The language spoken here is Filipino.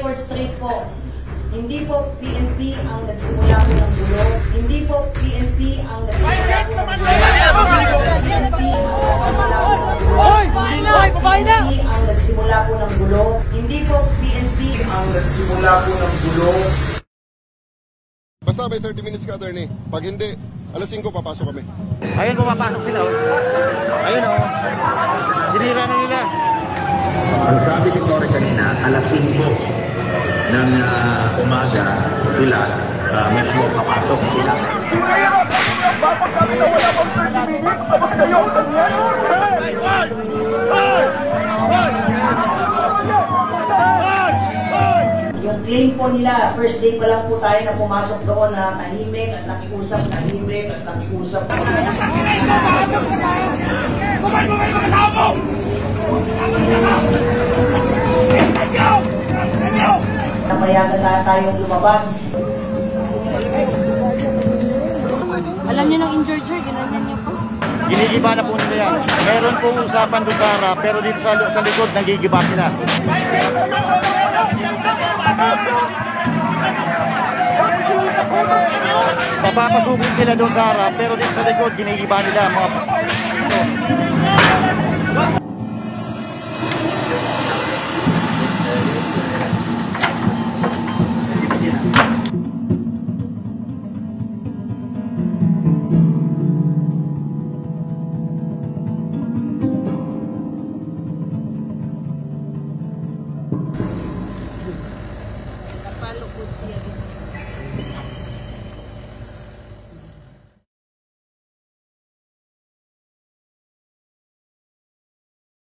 record straight po. Hindi po PNP ang nagsimula po ng gulo. Hindi po PNP ang nagsimula po ng gulo. Hindi ang nagsimula po ng gulo. Hindi po PNP ang nagsimula po ng gulo. Basta may 30 minutes ka, attorney. Pag hindi, alas 5 papasok kami. Ayun, pumapasok sila. Ayun o. Sinira na nila. Ang sabi ni Tore kanina, alas 5 ng umaga sila, medyo papasok sila. Bakit kami na wala pang 30 minutes? Tapos kayo, ganyan? Yung claim po nila, first day pa lang po tayo na pumasok doon na tahimik at nakiusap, tahimik at nakiusap. Napayagan na tayong lumabas. Alam niyo ng injured sir, ginanyan niyo po. Ginigiba na po nila yan. Meron pong usapan doon sa harap, pero dito sa likod, nagigiba sila. Papapasukin sila doon sa harap, pero dito sa likod, ginigiba nila mga